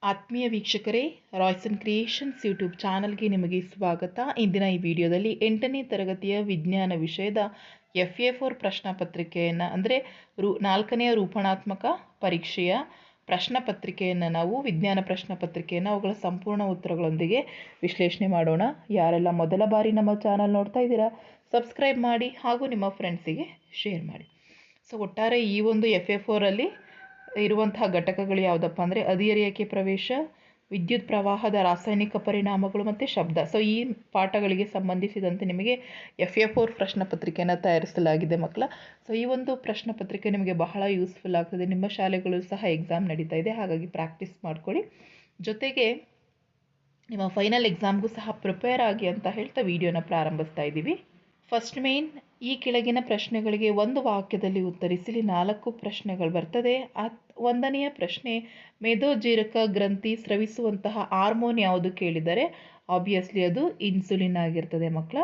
ಆತ್ಮೀಯ ವೀಕ್ಷಕರೇ, Royson creations YouTube ಚಾನಲ್ಗೆ ನಿಮಗೆ ಸ್ವಾಗತ. ಇಂದಿನ ಈ ವಿಡಿಯೋದಲ್ಲಿ 8ನೇ ತರಗತಿಯ ವಿಜ್ಞಾನ ವಿಷಯದ FA4 ಪ್ರಶ್ನೆ ಪತ್ರಿಕೆಯನ್ನು ಅಂದರೆ 4ನೇ ರೂಪಣಾತ್ಮಕ ಪರೀಕ್ಷೆಯ ಪ್ರಶ್ನೆ ಪತ್ರಿಕೆಯನ್ನು ನಾವು ವಿಜ್ಞಾನ ಪ್ರಶ್ನೆ ಪತ್ರಿಕೆಯನ್ನು ಅವುಗಳ ಸಂಪೂರ್ಣ ಉತ್ತರಗಳೊಂದಿಗೆ ವಿಶ್ಲೇಷಣೆ ಮಾಡೋಣ. ಯಾರೆಲ್ಲ ಮೊದಲ ಬಾರಿ ನಮ್ಮ ಚಾನಲ್ ನೋಡ್ತಾ ಇದ್ದೀರಾ, ಸಬ್ಸ್ಕ್ರೈಬ್ ಮಾಡಿ ಹಾಗೂ ನಿಮ್ಮ ಫ್ರೆಂಡ್ಸಿಗೆ ಶೇರ್ ಮಾಡಿ. ಸೊ ಒಟ್ಟಾರೆ ಈ ಒಂದು FA4ಅಲ್ಲಿ ಇರುವಂತಹ ಘಟಕಗಳು ಯಾವುದಪ್ಪ ಅಂದರೆ ಅಧಿಹರಿಯಕ್ಕೆ ಪ್ರವೇಶ, ವಿದ್ಯುತ್ ಪ್ರವಾಹದ ರಾಸಾಯನಿಕ ಪರಿಣಾಮಗಳು ಮತ್ತು ಶಬ್ದ. ಸೊ ಈ ಪಾಠಗಳಿಗೆ ಸಂಬಂಧಿಸಿದಂತೆ ನಿಮಗೆ FA4 ಪ್ರಶ್ನೆ ಪತ್ರಿಕೆಯನ್ನು ತಯಾರಿಸಲಾಗಿದೆ ಮಕ್ಕಳ. ಸೊ ಈ ಒಂದು ಪ್ರಶ್ನೆ ಪತ್ರಿಕೆ ನಿಮಗೆ ಬಹಳ ಯೂಸ್ಫುಲ್ ಆಗ್ತದೆ. ನಿಮ್ಮ ಶಾಲೆಗಳು ಸಹ ಎಕ್ಸಾಮ್ ನಡೀತಾ ಇದೆ, ಹಾಗಾಗಿ ಪ್ರಾಕ್ಟೀಸ್ ಮಾಡ್ಕೊಳ್ಳಿ. ಜೊತೆಗೆ ನಿಮ್ಮ ಫೈನಲ್ ಎಕ್ಸಾಮ್ಗೂ ಸಹ ಪ್ರಿಪೇರ್ ಆಗಿ ಅಂತ ಹೇಳ್ತಾ ವಿಡಿಯೋನ ಪ್ರಾರಂಭಿಸ್ತಾ ಇದ್ದೀವಿ. ಫಸ್ಟ್ ಮೇನ್, ಈ ಕೆಳಗಿನ ಪ್ರಶ್ನೆಗಳಿಗೆ ಒಂದು ವಾಕ್ಯದಲ್ಲಿ ಉತ್ತರಿಸಲಿ. 4 ಪ್ರಶ್ನೆಗಳು ಬರ್ತದೆ. 1ನೆಯ ಪ್ರಶ್ನೆ, ಮೇದೋಜೀರಕ ಗ್ರಂಥಿ ಸ್ರವಿಸುವಂತಹ ಹಾರ್ಮೋನ್ ಯಾವುದು ಕೇಳಿದರೆ ಆಬ್ವಿಯಸ್ಲಿ ಅದು ಇನ್ಸುಲಿನ್ ಆಗಿರ್ತದೆ ಮಕ್ಕಳ.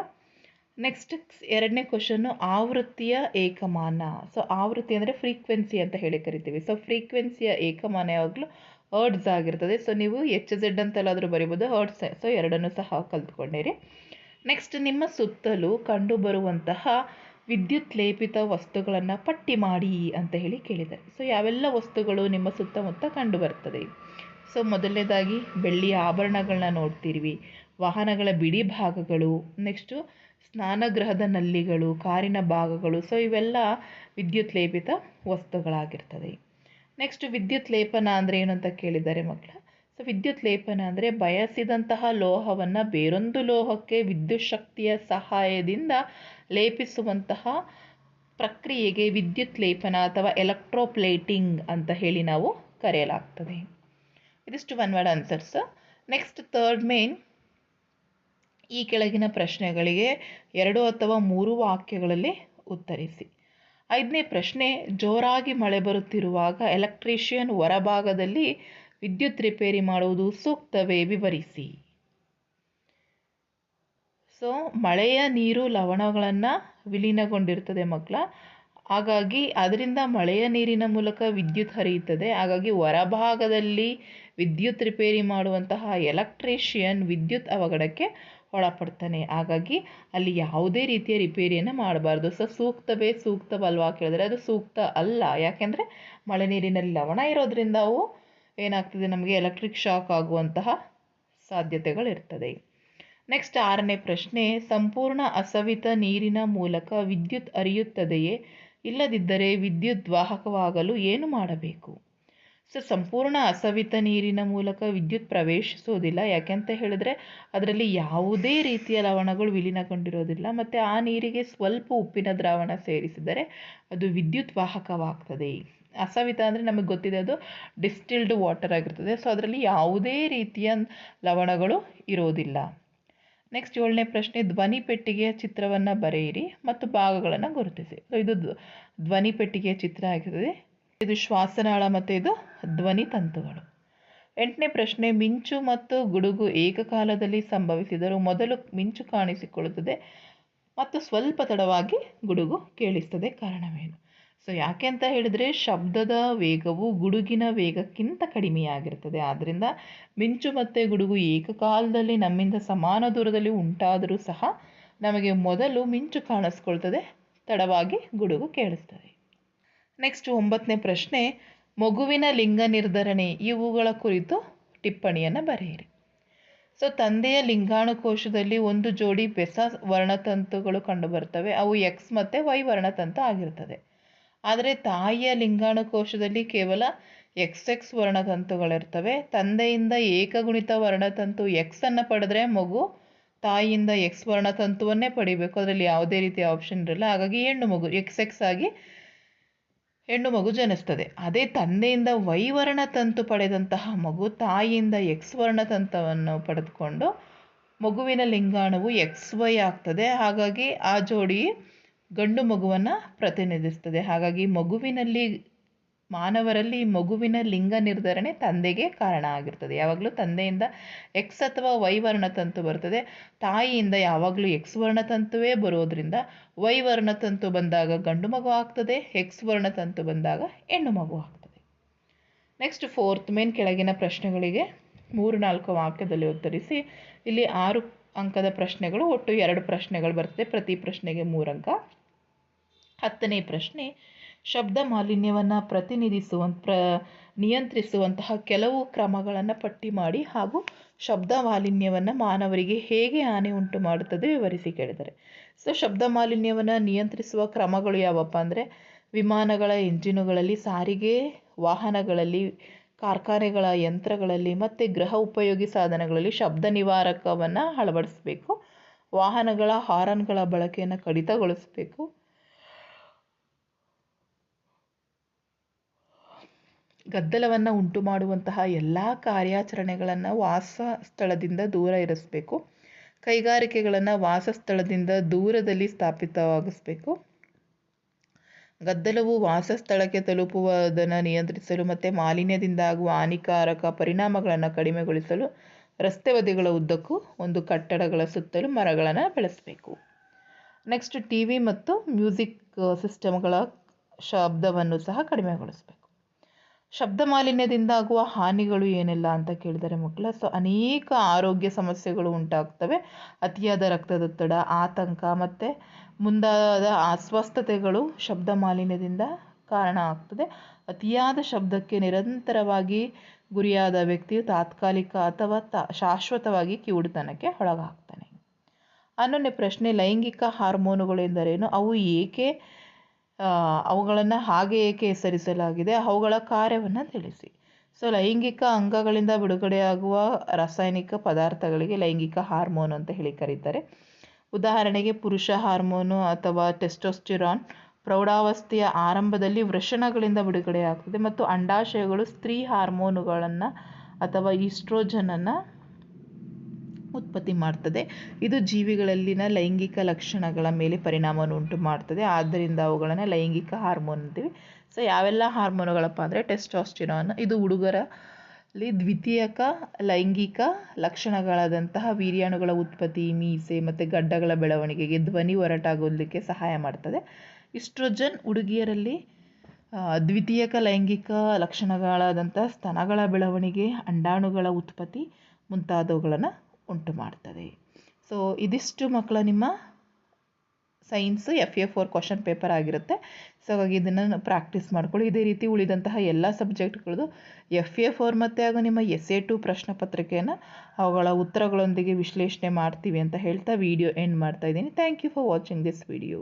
ನೆಕ್ಸ್ಟ್ 2ನೇ ಕ್ವಶನ್ನು, ಆವೃತ್ತಿಯ ಏಕಮಾನ. ಸೊ ಆವೃತ್ತಿ ಅಂದರೆ ಫ್ರೀಕ್ವೆನ್ಸಿ ಅಂತ ಹೇಳಿ ಕರಿತೀವಿ. ಸೊ ಫ್ರೀಕ್ವೆನ್ಸಿಯ ಏಕಮಾನ ಯಾವಾಗಲೂ ಹರ್ಟ್ಸ್ ಆಗಿರ್ತದೆ. ಸೊ ನೀವು HZ ಅಂತೆಲ್ಲಾದರೂ ಬರೀಬೋದು, ಹರ್ಟ್ಸ್. ಸೊ ಎರಡನ್ನೂ ಸಹ ಕಲ್ತ್ಕೊಂಡಿರಿ. ನೆಕ್ಸ್ಟ್, ನಿಮ್ಮ ಸುತ್ತಲೂ ಕಂಡುಬರುವಂತಹ ವಿದ್ಯುತ್ ಲೇಪಿತ ವಸ್ತುಗಳನ್ನು ಪಟ್ಟಿ ಮಾಡಿ ಅಂತ ಹೇಳಿ ಕೇಳಿದ್ದಾರೆ. ಸೊ ಯಾವೆಲ್ಲ ವಸ್ತುಗಳು ನಿಮ್ಮ ಸುತ್ತಮುತ್ತ ಕಂಡು ಬರ್ತದೆ? ಸೊ ಮೊದಲನೇದಾಗಿ ಬೆಳ್ಳಿಯ ಆಭರಣಗಳನ್ನ ನೋಡ್ತಿರ್ವಿ, ವಾಹನಗಳ ಬಿಡಿ ಭಾಗಗಳು, ನೆಕ್ಸ್ಟು ಸ್ನಾನಗೃಹದ ನಲ್ಲಿಗಳು, ಕಾರಿನ ಭಾಗಗಳು. ಸೊ ಇವೆಲ್ಲ ವಿದ್ಯುತ್ ಲೇಪಿತ ವಸ್ತುಗಳಾಗಿರ್ತದೆ. ನೆಕ್ಸ್ಟ್, ವಿದ್ಯುತ್ ಲೇಪನ ಅಂದರೆ ಏನು ಅಂತ ಕೇಳಿದ್ದಾರೆ ಮಕ್ಕಳ. ಸೊ ವಿದ್ಯುತ್ ಲೇಪನ ಅಂದರೆ ಬಯಸಿದಂತಹ ಲೋಹವನ್ನು ಬೇರೊಂದು ಲೋಹಕ್ಕೆ ವಿದ್ಯುತ್ ಶಕ್ತಿಯ ಸಹಾಯದಿಂದ ಲೇಪಿಸುವಂತಹ ಪ್ರಕ್ರಿಯೆಗೆ ವಿದ್ಯುತ್ ಲೇಪನ ಅಥವಾ ಎಲೆಕ್ಟ್ರೋಪ್ಲೇಟಿಂಗ್ ಅಂತ ಹೇಳಿ ನಾವು ಕರೆಯಲಾಗ್ತದೆ. ಇದಿಷ್ಟು one word answers. Next 3rd main, ಈ ಕೆಳಗಿನ ಪ್ರಶ್ನೆಗಳಿಗೆ 2 ಅಥವಾ 3 ವಾಕ್ಯಗಳಲ್ಲಿ ಉತ್ತರಿಸಿ. 5ನೇ ಪ್ರಶ್ನೆ, ಜೋರಾಗಿ ಮಳೆ ಬರುತ್ತಿರುವಾಗ ಎಲೆಕ್ಟ್ರಿಷಿಯನ್ ಹೊರಭಾಗದಲ್ಲಿ ವಿದ್ಯುತ್ ರಿಪೇರಿ ಮಾಡುವುದು ಸೂಕ್ತವೇ? ವಿವರಿಸಿ. ಸೊ ಮಳೆಯ ನೀರು ಲವಣಗಳನ್ನು ವಿಲೀನಗೊಂಡಿರ್ತದೆ ಮಕ್ಕಳ, ಹಾಗಾಗಿ ಅದರಿಂದ ಮಳೆಯ ನೀರಿನ ಮೂಲಕ ವಿದ್ಯುತ್ ಹರಿಯುತ್ತದೆ. ಹಾಗಾಗಿ ಹೊರಭಾಗದಲ್ಲಿ ವಿದ್ಯುತ್ ರಿಪೇರಿ ಮಾಡುವಂತಹ ಎಲೆಕ್ಟ್ರಿಷಿಯನ್ ವಿದ್ಯುತ್ ಅವಘಡಕ್ಕೆ ಒಳಪಡ್ತಾನೆ. ಹಾಗಾಗಿ ಅಲ್ಲಿ ಯಾವುದೇ ರೀತಿಯ ರಿಪೇರಿಯನ್ನು ಮಾಡಬಾರ್ದು. ಸೊ ಸೂಕ್ತವೇ ಸೂಕ್ತವಲ್ವಾ ಕೇಳಿದ್ರೆ ಅದು ಸೂಕ್ತ ಅಲ್ಲ. ಯಾಕೆಂದರೆ ಮಳೆ ನೀರಿನಲ್ಲಿ ಲವಣ ಇರೋದ್ರಿಂದ ಅವು ಏನಾಗ್ತದೆ, ನಮಗೆ ಎಲೆಕ್ಟ್ರಿಕ್ ಶಾಕ್ ಆಗುವಂತಹ ಸಾಧ್ಯತೆಗಳಿರ್ತದೆ. ನೆಕ್ಸ್ಟ್ 6ನೇ ಪ್ರಶ್ನೆ, ಸಂಪೂರ್ಣ ಅಸವಿತ ನೀರಿನ ಮೂಲಕ ವಿದ್ಯುತ್ ಹರಿಯುತ್ತದೆಯೇ? ಇಲ್ಲದಿದ್ದರೆ ವಿದ್ಯುತ್ ವಾಹಕವಾಗಲು ಏನು ಮಾಡಬೇಕು? ಸೊ ಸಂಪೂರ್ಣ ಅಸವಿತ ನೀರಿನ ಮೂಲಕ ವಿದ್ಯುತ್ ಪ್ರವೇಶಿಸೋದಿಲ್ಲ. ಯಾಕೆಂತ ಹೇಳಿದ್ರೆ ಅದರಲ್ಲಿ ಯಾವುದೇ ರೀತಿಯ ಲವಣಗಳು ವಿಲೀನಗೊಂಡಿರೋದಿಲ್ಲ, ಮತ್ತು ಆ ನೀರಿಗೆ ಸ್ವಲ್ಪ ಉಪ್ಪಿನ ದ್ರಾವಣ ಸೇರಿಸಿದರೆ ಅದು ವಿದ್ಯುತ್ ವಾಹಕವಾಗ್ತದೆ. ಅಸವಿತ ಅಂದರೆ ನಮಗೆ ಗೊತ್ತಿದೆ, ಅದು ಡಿಸ್ಟಿಲ್ಡ್ ವಾಟರ್ ಆಗಿರ್ತದೆ. ಸೊ ಅದರಲ್ಲಿ ಯಾವುದೇ ರೀತಿಯ ಲವಣಗಳು ಇರೋದಿಲ್ಲ. ನೆಕ್ಸ್ಟ್ 7ನೇ ಪ್ರಶ್ನೆ, ಧ್ವನಿ ಪೆಟ್ಟಿಗೆಯ ಚಿತ್ರವನ್ನು ಬರೆಯಿರಿ ಮತ್ತು ಭಾಗಗಳನ್ನು ಗುರುತಿಸಿ. ಸೊ ಇದು ಧ್ವನಿ ಪೆಟ್ಟಿಗೆಯ ಚಿತ್ರ ಆಗಿರ್ತದೆ. ಇದು ಶ್ವಾಸನಾಳ ಮತ್ತು ಇದು ಧ್ವನಿ ತಂತುಗಳು. 8ನೇ ಪ್ರಶ್ನೆ, ಮಿಂಚು ಮತ್ತು ಗುಡುಗು ಏಕಕಾಲದಲ್ಲಿ ಸಂಭವಿಸಿದರೂ ಮೊದಲು ಮಿಂಚು ಕಾಣಿಸಿಕೊಳ್ಳುತ್ತದೆ ಮತ್ತು ಸ್ವಲ್ಪ ತಡವಾಗಿ ಗುಡುಗು ಕೇಳಿಸ್ತದೆ, ಕಾರಣವೇನು? ಸೊ ಯಾಕೆ ಅಂತ ಹೇಳಿದರೆ ಶಬ್ದದ ವೇಗವು ಗುಡುಗಿನ ವೇಗಕ್ಕಿಂತ ಕಡಿಮೆಯಾಗಿರ್ತದೆ. ಆದ್ದರಿಂದ ಮಿಂಚು ಮತ್ತು ಗುಡುಗು ಏಕಕಾಲದಲ್ಲಿ ನಮ್ಮಿಂದ ಸಮಾನ ದೂರದಲ್ಲಿ ಉಂಟಾದರೂ ಸಹ ನಮಗೆ ಮೊದಲು ಮಿಂಚು ಕಾಣಿಸ್ಕೊಳ್ತದೆ, ತಡವಾಗಿ ಗುಡುಗು ಕೇಳಿಸ್ತದೆ. ನೆಕ್ಸ್ಟ್ 9ನೇ ಪ್ರಶ್ನೆ, ಮಗುವಿನ ಲಿಂಗ ನಿರ್ಧರಣೆ ಇವುಗಳ ಕುರಿತು ಟಿಪ್ಪಣಿಯನ್ನು ಬರೆಯಿರಿ. ಸೊ ತಂದೆಯ ಲಿಂಗಾಣುಕೋಶದಲ್ಲಿ ಒಂದು ಜೋಡಿ ಬೆಸ ವರ್ಣತಂತುಗಳು ಕಂಡುಬರ್ತವೆ. ಅವು X ಮತ್ತು Y ವರ್ಣತಂತು ಆಗಿರ್ತದೆ. ಆದರೆ ತಾಯಿಯ ಲಿಂಗಾಣುಕೋಶದಲ್ಲಿ ಕೇವಲ XX ವರ್ಣತಂತುಗಳಿರ್ತವೆ. ತಂದೆಯಿಂದ ಏಕಗುಣಿತ ವರ್ಣತಂತು X ಅನ್ನು ಪಡೆದ್ರೆ ಮಗು ತಾಯಿಯಿಂದ X ವರ್ಣತಂತುವನ್ನೇ ಪಡಿಬೇಕು. ಅದರಲ್ಲಿ ಯಾವುದೇ ರೀತಿಯ ಆಪ್ಷನ್ ಇರಲ್ಲ. ಹಾಗಾಗಿ ಹೆಣ್ಣು ಮಗು XX ಆಗಿ ಹೆಣ್ಣು ಮಗು ಜನಿಸ್ತದೆ. ಅದೇ ತಂದೆಯಿಂದ Y ವರ್ಣತಂತು ಪಡೆದಂತಹ ಮಗು ತಾಯಿಯಿಂದ X ವರ್ಣತಂತುವನ್ನು ಪಡೆದುಕೊಂಡು ಮಗುವಿನ ಲಿಂಗಾಣುವು XY ಆಗ್ತದೆ. ಹಾಗಾಗಿ ಆ ಜೋಡಿ ಗಂಡು ಮಗುವನ್ನು ಪ್ರತಿನಿಧಿಸ್ತದೆ. ಹಾಗಾಗಿ ಮಾನವರಲ್ಲಿ ಮಗುವಿನ ಲಿಂಗ ನಿರ್ಧರಣೆ ತಂದೆಗೆ ಕಾರಣ ಆಗಿರ್ತದೆ. ಯಾವಾಗಲೂ ತಂದೆಯಿಂದ X ಅಥವಾ Y ವರ್ಣತಂತು ಬರ್ತದೆ, ತಾಯಿಯಿಂದ ಯಾವಾಗಲೂ X ವರ್ಣತಂತುವೇ ಬರೋದ್ರಿಂದ Y ವರ್ಣತಂತು ಬಂದಾಗ ಗಂಡು ಮಗು ಆಗ್ತದೆ, X ವರ್ಣತಂತು ಬಂದಾಗ ಹೆಣ್ಣು ಮಗು ಆಗ್ತದೆ. ನೆಕ್ಸ್ಟ್ 4th ಮೇನ್ ಕೆಳಗಿನ ಪ್ರಶ್ನೆಗಳಿಗೆ 3-4 ವಾಕ್ಯದಲ್ಲಿ ಉತ್ತರಿಸಿ. ಇಲ್ಲಿ 6 ಅಂಕದ ಪ್ರಶ್ನೆಗಳು, ಒಟ್ಟು 2 ಪ್ರಶ್ನೆಗಳು ಬರ್ತದೆ, ಪ್ರತಿ ಪ್ರಶ್ನೆಗೆ 3 ಅಂಕ. 10ನೇ ಪ್ರಶ್ನೆ, ಶಬ್ದ ಮಾಲಿನ್ಯವನ್ನು ನಿಯಂತ್ರಿಸುವಂತಹ ಕೆಲವು ಕ್ರಮಗಳನ್ನು ಪಟ್ಟಿ ಮಾಡಿ ಹಾಗೂ ಶಬ್ದ ಮಾಲಿನ್ಯವನ್ನು ಮಾನವರಿಗೆ ಹೇಗೆ ಹಾನಿ ಉಂಟು ಮಾಡುತ್ತದೆ ವಿವರಿಸಿ ಕೇಳಿದ್ದಾರೆ. ಸೊ ಶಬ್ದ ಮಾಲಿನ್ಯವನ್ನು ನಿಯಂತ್ರಿಸುವ ಕ್ರಮಗಳು ಯಾವಪ್ಪ ಅಂದರೆ, ವಿಮಾನಗಳ ಎಂಜಿನುಗಳಲ್ಲಿ, ಸಾರಿಗೆ ವಾಹನಗಳಲ್ಲಿ, ಕಾರ್ಖಾನೆಗಳ ಯಂತ್ರಗಳಲ್ಲಿ ಮತ್ತು ಗೃಹ ಉಪಯೋಗಿ ಸಾಧನಗಳಲ್ಲಿ ಶಬ್ದ ನಿವಾರಕವನ್ನು ಅಳವಡಿಸಬೇಕು. ವಾಹನಗಳ ಹಾರನ್ಗಳ ಬಳಕೆಯನ್ನು ಕಡಿತಗೊಳಿಸಬೇಕು. ಗದ್ದಲವನ್ನು ಉಂಟು ಮಾಡುವಂತಹ ಎಲ್ಲ ಕಾರ್ಯಾಚರಣೆಗಳನ್ನು ವಾಸ ಸ್ಥಳದಿಂದ ದೂರ ಇರಿಸಬೇಕು. ಕೈಗಾರಿಕೆಗಳನ್ನು ವಾಸ ಸ್ಥಳದಿಂದ ದೂರದಲ್ಲಿ ಸ್ಥಾಪಿತವಾಗಿಸಬೇಕು. ಗದ್ದಲವು ವಾಸ ಸ್ಥಳಕ್ಕೆ ತಲುಪುವುದನ್ನು ನಿಯಂತ್ರಿಸಲು ಮತ್ತು ಮಾಲಿನ್ಯದಿಂದಾಗುವ ಹಾನಿಕಾರಕ ಪರಿಣಾಮಗಳನ್ನು ಕಡಿಮೆಗೊಳಿಸಲು ರಸ್ತೆ ಬದಿಗಳ ಉದ್ದಕ್ಕೂ ಒಂದು ಕಟ್ಟಡಗಳ ಸುತ್ತಲೂ ಮರಗಳನ್ನು ಬೆಳೆಸಬೇಕು. ನೆಕ್ಸ್ಟ್, ಟಿವಿ ಮತ್ತು ಮ್ಯೂಸಿಕ್ ಸಿಸ್ಟಮ್ಗಳ ಶಬ್ದವನ್ನು ಸಹ ಕಡಿಮೆಗೊಳಿಸಬೇಕು. ಶಬ್ದ ಮಾಲಿನ್ಯದಿಂದಾಗುವ ಹಾನಿಗಳು ಏನೆಲ್ಲ ಅಂತ ಕೇಳಿದರೆ ಮಕ್ಕಳ, ಸೊ ಅನೇಕ ಆರೋಗ್ಯ ಸಮಸ್ಯೆಗಳು ಉಂಟಾಗ್ತವೆ. ಅತಿಯಾದ ರಕ್ತದೊತ್ತಡ, ಆತಂಕ ಮತ್ತು ಮುಂದಾದ ಅಸ್ವಸ್ಥತೆಗಳು ಶಬ್ದ ಮಾಲಿನ್ಯದಿಂದ ಕಾರಣ ಆಗ್ತದೆ. ಅತಿಯಾದ ಶಬ್ದಕ್ಕೆ ನಿರಂತರವಾಗಿ ಗುರಿಯಾದ ವ್ಯಕ್ತಿಯು ತಾತ್ಕಾಲಿಕ ಅಥವಾ ಶಾಶ್ವತವಾಗಿ ಕಿವುಡುತನಕ್ಕೆ ಒಳಗಾಗ್ತಾನೆ. 11ನೇ ಪ್ರಶ್ನೆ, ಲೈಂಗಿಕ ಹಾರ್ಮೋನುಗಳು ಎಂದರೇನು? ಅವುಗಳನ್ನು ಹಾಗೆ ಏಕೆ ಹೆಸರಿಸಲಾಗಿದೆ? ಅವುಗಳ ಕಾರ್ಯವನ್ನು ತಿಳಿಸಿ. ಸೊ ಲೈಂಗಿಕ ಅಂಗಗಳಿಂದ ಬಿಡುಗಡೆಯಾಗುವ ರಾಸಾಯನಿಕ ಪದಾರ್ಥಗಳಿಗೆ ಲೈಂಗಿಕ ಹಾರ್ಮೋನ್ ಅಂತ ಹೇಳಿ ಕರೀತಾರೆ. ಉದಾಹರಣೆಗೆ ಪುರುಷ ಹಾರ್ಮೋನು ಅಥವಾ ಟೆಸ್ಟೋಸ್ಟಿರಾನ್ ಪ್ರೌಢಾವಸ್ಥೆಯ ಆರಂಭದಲ್ಲಿ ವೃಷಣಗಳಿಂದ ಬಿಡುಗಡೆಯಾಗ್ತದೆ ಮತ್ತು ಅಂಡಾಶಯಗಳು ಸ್ತ್ರೀ ಹಾರ್ಮೋನುಗಳನ್ನು ಅಥವಾ ಈಸ್ಟ್ರೋಜನನ್ನು ಉತ್ಪತ್ತಿ ಮಾಡ್ತದೆ. ಇದು ಜೀವಿಗಳಲ್ಲಿನ ಲೈಂಗಿಕ ಲಕ್ಷಣಗಳ ಮೇಲೆ ಪರಿಣಾಮವನ್ನು ಉಂಟು ಮಾಡ್ತದೆ. ಆದ್ದರಿಂದ ಅವುಗಳನ್ನು ಲೈಂಗಿಕ ಹಾರ್ಮೋನ್ ಅಂತೀವಿ. ಸೊ ಯಾವೆಲ್ಲ ಹಾರ್ಮೋನುಗಳಪ್ಪ ಅಂದರೆ, ಟೆಸ್ಟೋಸ್ಟಿರಾನ್ ಇದು ಹುಡುಗರಲ್ಲಿ ದ್ವಿತೀಯಕ ಲೈಂಗಿಕ ಲಕ್ಷಣಗಳಾದಂತಹ ವೀರ್ಯಾಣುಗಳ ಉತ್ಪತ್ತಿ, ಮೀಸೆ ಮತ್ತು ಗಡ್ಡಗಳ ಬೆಳವಣಿಗೆಗೆ, ಧ್ವನಿ ಒರಟಾಗೋದಕ್ಕೆ ಸಹಾಯ ಮಾಡ್ತದೆ. ಈಸ್ಟ್ರೋಜನ್ ಹುಡುಗಿಯರಲ್ಲಿ ದ್ವಿತೀಯಕ ಲೈಂಗಿಕ ಲಕ್ಷಣಗಳಾದಂಥ ಸ್ತನಗಳ ಬೆಳವಣಿಗೆ, ಅಂಡಾಣುಗಳ ಉತ್ಪತ್ತಿ ಮುಂತಾದವುಗಳನ್ನು ಉಂಟು ಮಾಡ್ತದೆ. ಸೊ ಇದಿಷ್ಟು ಮಕ್ಕಳ ನಿಮ್ಮ ಸೈನ್ಸ್ FA4 ಕ್ವಶನ್ ಪೇಪರ್ ಆಗಿರುತ್ತೆ. ಸೊ ಹಾಗಾಗಿ ಇದನ್ನು ಪ್ರಾಕ್ಟೀಸ್ ಮಾಡ್ಕೊಳ್ಳಿ. ಇದೇ ರೀತಿ ಉಳಿದಂತಹ ಎಲ್ಲ ಸಬ್ಜೆಕ್ಟ್ಗಳದ್ದು FA4 ಮತ್ತು ಹಾಗೂ ನಿಮ್ಮ SA2 ಪ್ರಶ್ನೆ ಪತ್ರಿಕೆಯನ್ನು ಅವುಗಳ ಉತ್ತರಗಳೊಂದಿಗೆ ವಿಶ್ಲೇಷಣೆ ಮಾಡ್ತೀವಿ ಅಂತ ಹೇಳ್ತಾ ವಿಡಿಯೋ ಎಂಡ್ ಮಾಡ್ತಾ ಇದ್ದೀನಿ. Thank you for watching this video.